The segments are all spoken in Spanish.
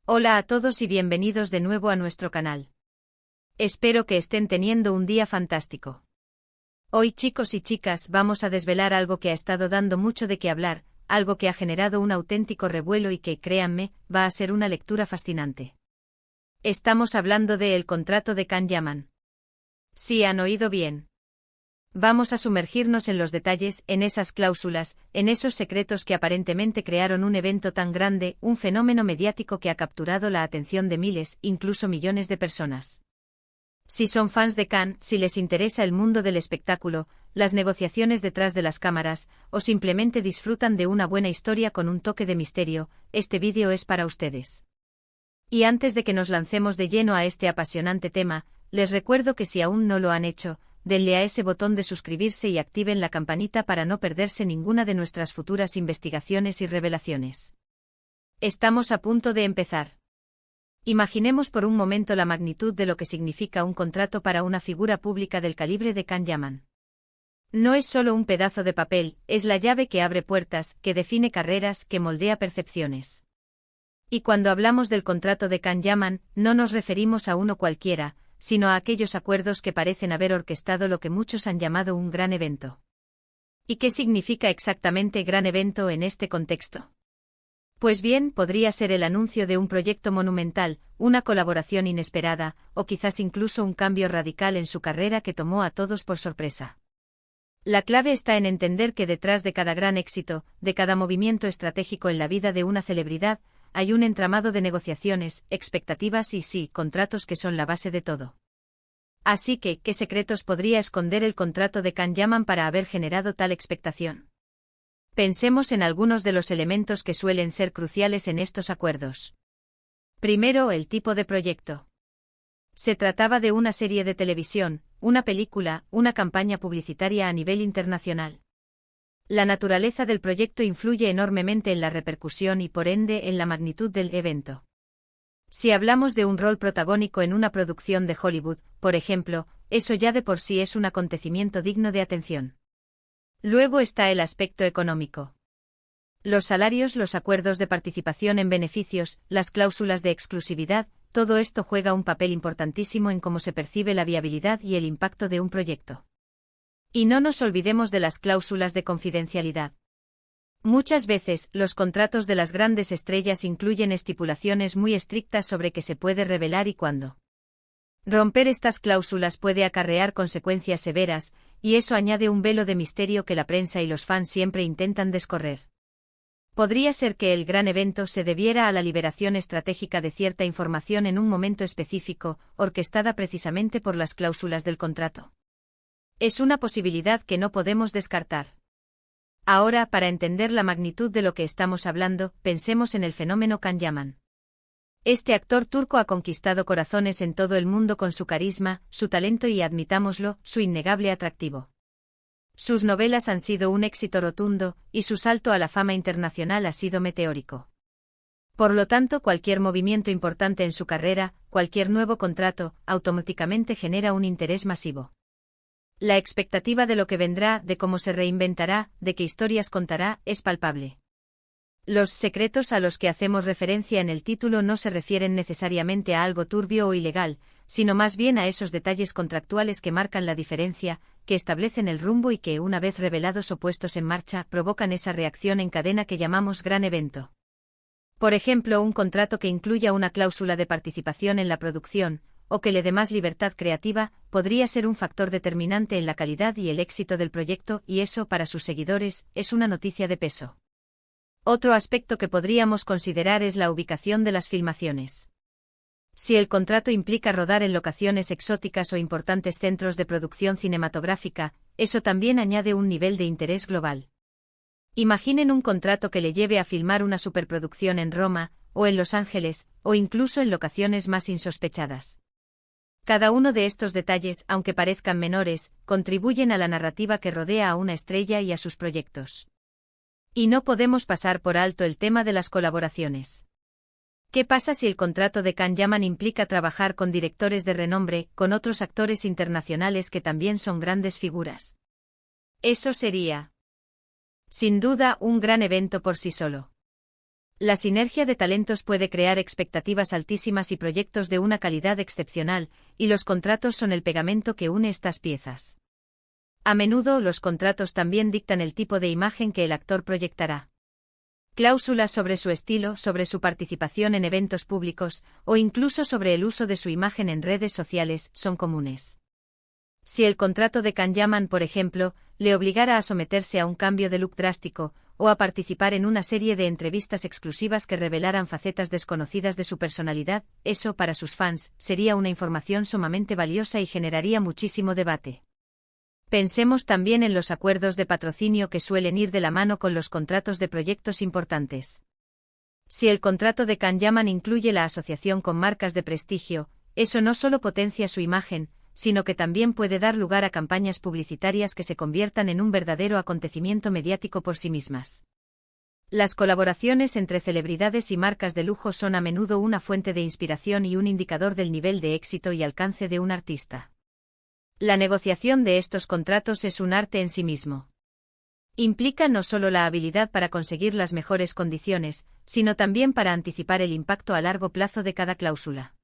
Hola a todos y bienvenidos de nuevo a nuestro canal. Espero que estén teniendo un día fantástico. Hoy, chicos y chicas, vamos a desvelar algo que ha estado dando mucho de qué hablar, algo que ha generado un auténtico revuelo y que, créanme, va a ser una lectura fascinante. Estamos hablando de El contrato de Can Yaman. Sí, han oído bien. Vamos a sumergirnos en los detalles, en esas cláusulas, en esos secretos que aparentemente crearon un evento tan grande, un fenómeno mediático que ha capturado la atención de miles, incluso millones de personas. Si son fans de Can, si les interesa el mundo del espectáculo, las negociaciones detrás de las cámaras, o simplemente disfrutan de una buena historia con un toque de misterio, este vídeo es para ustedes. Y antes de que nos lancemos de lleno a este apasionante tema, les recuerdo que si aún no lo han hecho, denle a ese botón de suscribirse y activen la campanita para no perderse ninguna de nuestras futuras investigaciones y revelaciones. Estamos a punto de empezar. Imaginemos por un momento la magnitud de lo que significa un contrato para una figura pública del calibre de Can Yaman. No es solo un pedazo de papel, es la llave que abre puertas, que define carreras, que moldea percepciones. Y cuando hablamos del contrato de Can Yaman, no nos referimos a uno cualquiera, sino a aquellos acuerdos que parecen haber orquestado lo que muchos han llamado un gran evento. ¿Y qué significa exactamente gran evento en este contexto? Pues bien, podría ser el anuncio de un proyecto monumental, una colaboración inesperada, o quizás incluso un cambio radical en su carrera que tomó a todos por sorpresa. La clave está en entender que detrás de cada gran éxito, de cada movimiento estratégico en la vida de una celebridad, hay un entramado de negociaciones, expectativas y sí, contratos que son la base de todo. Así que, ¿qué secretos podría esconder el contrato de Can Yaman para haber generado tal expectación? Pensemos en algunos de los elementos que suelen ser cruciales en estos acuerdos. Primero, el tipo de proyecto. Se trataba de una serie de televisión, una película, una campaña publicitaria a nivel internacional. La naturaleza del proyecto influye enormemente en la repercusión y por ende en la magnitud del evento. Si hablamos de un rol protagónico en una producción de Hollywood, por ejemplo, eso ya de por sí es un acontecimiento digno de atención. Luego está el aspecto económico. Los salarios, los acuerdos de participación en beneficios, las cláusulas de exclusividad, todo esto juega un papel importantísimo en cómo se percibe la viabilidad y el impacto de un proyecto. Y no nos olvidemos de las cláusulas de confidencialidad. Muchas veces, los contratos de las grandes estrellas incluyen estipulaciones muy estrictas sobre qué se puede revelar y cuándo. Romper estas cláusulas puede acarrear consecuencias severas, y eso añade un velo de misterio que la prensa y los fans siempre intentan descorrer. Podría ser que el gran evento se debiera a la liberación estratégica de cierta información en un momento específico, orquestada precisamente por las cláusulas del contrato. Es una posibilidad que no podemos descartar. Ahora, para entender la magnitud de lo que estamos hablando, pensemos en el fenómeno Can Yaman. Este actor turco ha conquistado corazones en todo el mundo con su carisma, su talento y, admitámoslo, su innegable atractivo. Sus novelas han sido un éxito rotundo, y su salto a la fama internacional ha sido meteórico. Por lo tanto, cualquier movimiento importante en su carrera, cualquier nuevo contrato, automáticamente genera un interés masivo. La expectativa de lo que vendrá, de cómo se reinventará, de qué historias contará, es palpable. Los secretos a los que hacemos referencia en el título no se refieren necesariamente a algo turbio o ilegal, sino más bien a esos detalles contractuales que marcan la diferencia, que establecen el rumbo y que, una vez revelados o puestos en marcha, provocan esa reacción en cadena que llamamos gran evento. Por ejemplo, un contrato que incluya una cláusula de participación en la producción, o que le dé más libertad creativa, podría ser un factor determinante en la calidad y el éxito del proyecto, y eso, para sus seguidores, es una noticia de peso. Otro aspecto que podríamos considerar es la ubicación de las filmaciones. Si el contrato implica rodar en locaciones exóticas o importantes centros de producción cinematográfica, eso también añade un nivel de interés global. Imaginen un contrato que le lleve a filmar una superproducción en Roma, o en Los Ángeles, o incluso en locaciones más insospechadas. Cada uno de estos detalles, aunque parezcan menores, contribuyen a la narrativa que rodea a una estrella y a sus proyectos. Y no podemos pasar por alto el tema de las colaboraciones. ¿Qué pasa si el contrato de Can Yaman implica trabajar con directores de renombre, con otros actores internacionales que también son grandes figuras? Eso sería, sin duda, un gran evento por sí solo. La sinergia de talentos puede crear expectativas altísimas y proyectos de una calidad excepcional, y los contratos son el pegamento que une estas piezas. A menudo, los contratos también dictan el tipo de imagen que el actor proyectará. Cláusulas sobre su estilo, sobre su participación en eventos públicos, o incluso sobre el uso de su imagen en redes sociales, son comunes. Si el contrato de Can-Yaman, por ejemplo, le obligara a someterse a un cambio de look drástico, o a participar en una serie de entrevistas exclusivas que revelaran facetas desconocidas de su personalidad, eso, para sus fans, sería una información sumamente valiosa y generaría muchísimo debate. Pensemos también en los acuerdos de patrocinio que suelen ir de la mano con los contratos de proyectos importantes. Si el contrato de Can-Yaman incluye la asociación con marcas de prestigio, eso no solo potencia su imagen, sino que también puede dar lugar a campañas publicitarias que se conviertan en un verdadero acontecimiento mediático por sí mismas. Las colaboraciones entre celebridades y marcas de lujo son a menudo una fuente de inspiración y un indicador del nivel de éxito y alcance de un artista. La negociación de estos contratos es un arte en sí mismo. Implica no solo la habilidad para conseguir las mejores condiciones, sino también para anticipar el impacto a largo plazo de cada cláusula.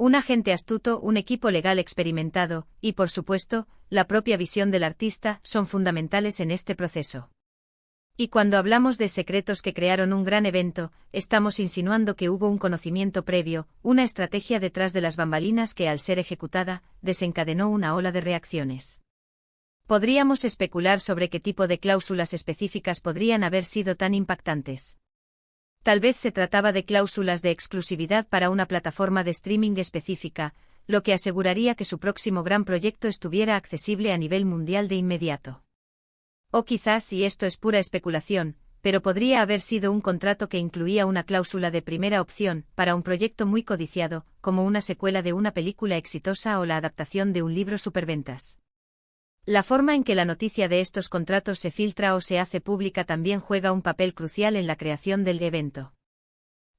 Un agente astuto, un equipo legal experimentado, y por supuesto, la propia visión del artista, son fundamentales en este proceso. Y cuando hablamos de secretos que crearon un gran evento, estamos insinuando que hubo un conocimiento previo, una estrategia detrás de las bambalinas que, al ser ejecutada, desencadenó una ola de reacciones. Podríamos especular sobre qué tipo de cláusulas específicas podrían haber sido tan impactantes. Tal vez se trataba de cláusulas de exclusividad para una plataforma de streaming específica, lo que aseguraría que su próximo gran proyecto estuviera accesible a nivel mundial de inmediato. O quizás, y esto es pura especulación, pero podría haber sido un contrato que incluía una cláusula de primera opción para un proyecto muy codiciado, como una secuela de una película exitosa o la adaptación de un libro superventas. La forma en que la noticia de estos contratos se filtra o se hace pública también juega un papel crucial en la creación del evento.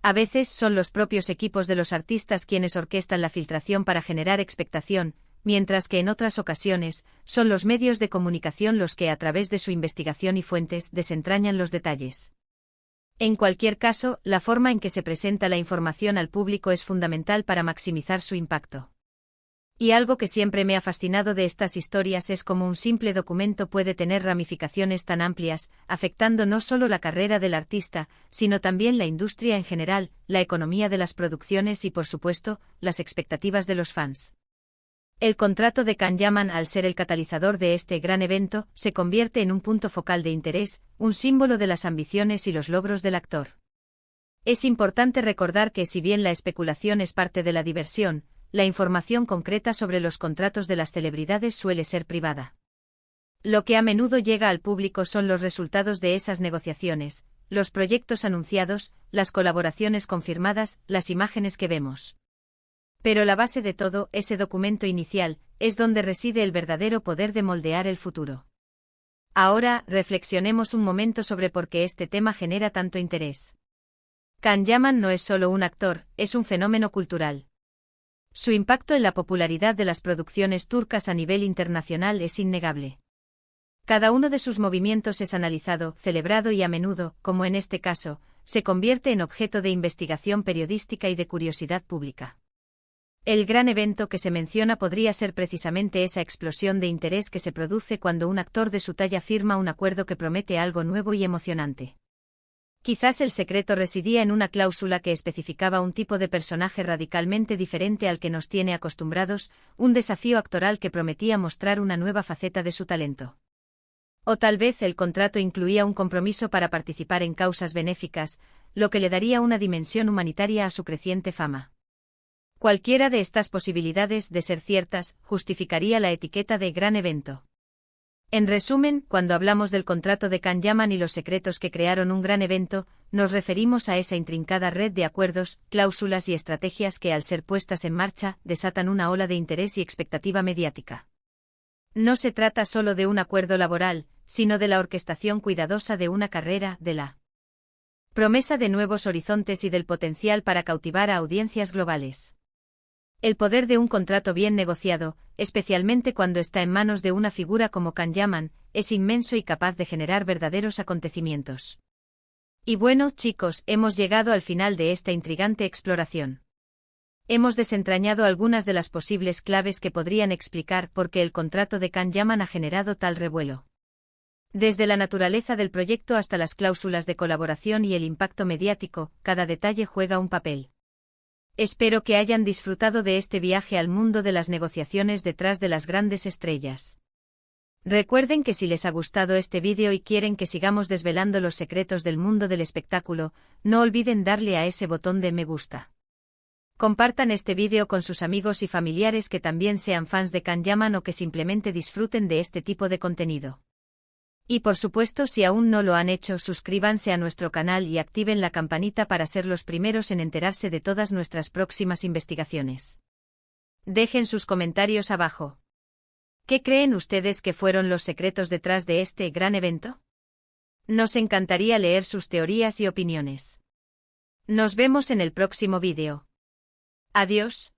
A veces son los propios equipos de los artistas quienes orquestan la filtración para generar expectación, mientras que en otras ocasiones, son los medios de comunicación los que a través de su investigación y fuentes desentrañan los detalles. En cualquier caso, la forma en que se presenta la información al público es fundamental para maximizar su impacto. Y algo que siempre me ha fascinado de estas historias es cómo un simple documento puede tener ramificaciones tan amplias, afectando no solo la carrera del artista, sino también la industria en general, la economía de las producciones y, por supuesto, las expectativas de los fans. El contrato de Can-Yaman, al ser el catalizador de este gran evento, se convierte en un punto focal de interés, un símbolo de las ambiciones y los logros del actor. Es importante recordar que, si bien la especulación es parte de la diversión, la información concreta sobre los contratos de las celebridades suele ser privada. Lo que a menudo llega al público son los resultados de esas negociaciones, los proyectos anunciados, las colaboraciones confirmadas, las imágenes que vemos. Pero la base de todo, ese documento inicial, es donde reside el verdadero poder de moldear el futuro. Ahora, reflexionemos un momento sobre por qué este tema genera tanto interés. Can-Yaman no es solo un actor, es un fenómeno cultural. Su impacto en la popularidad de las producciones turcas a nivel internacional es innegable. Cada uno de sus movimientos es analizado, celebrado y a menudo, como en este caso, se convierte en objeto de investigación periodística y de curiosidad pública. El gran evento que se menciona podría ser precisamente esa explosión de interés que se produce cuando un actor de su talla firma un acuerdo que promete algo nuevo y emocionante. Quizás el secreto residía en una cláusula que especificaba un tipo de personaje radicalmente diferente al que nos tiene acostumbrados, un desafío actoral que prometía mostrar una nueva faceta de su talento. O tal vez el contrato incluía un compromiso para participar en causas benéficas, lo que le daría una dimensión humanitaria a su creciente fama. Cualquiera de estas posibilidades, de ser ciertas, justificaría la etiqueta de gran evento. En resumen, cuando hablamos del contrato de Can-Yaman y los secretos que crearon un gran evento, nos referimos a esa intrincada red de acuerdos, cláusulas y estrategias que, al ser puestas en marcha, desatan una ola de interés y expectativa mediática. No se trata solo de un acuerdo laboral, sino de la orquestación cuidadosa de una carrera, de la promesa de nuevos horizontes y del potencial para cautivar a audiencias globales. El poder de un contrato bien negociado, especialmente cuando está en manos de una figura como Can-Yaman, es inmenso y capaz de generar verdaderos acontecimientos. Y bueno, chicos, hemos llegado al final de esta intrigante exploración. Hemos desentrañado algunas de las posibles claves que podrían explicar por qué el contrato de Can Yaman ha generado tal revuelo. Desde la naturaleza del proyecto hasta las cláusulas de colaboración y el impacto mediático, cada detalle juega un papel. Espero que hayan disfrutado de este viaje al mundo de las negociaciones detrás de las grandes estrellas. Recuerden que si les ha gustado este vídeo y quieren que sigamos desvelando los secretos del mundo del espectáculo, no olviden darle a ese botón de me gusta. Compartan este vídeo con sus amigos y familiares que también sean fans de Can Yaman o que simplemente disfruten de este tipo de contenido. Y por supuesto, si aún no lo han hecho, suscríbanse a nuestro canal y activen la campanita para ser los primeros en enterarse de todas nuestras próximas investigaciones. Dejen sus comentarios abajo. ¿Qué creen ustedes que fueron los secretos detrás de este gran evento? Nos encantaría leer sus teorías y opiniones. Nos vemos en el próximo vídeo. Adiós.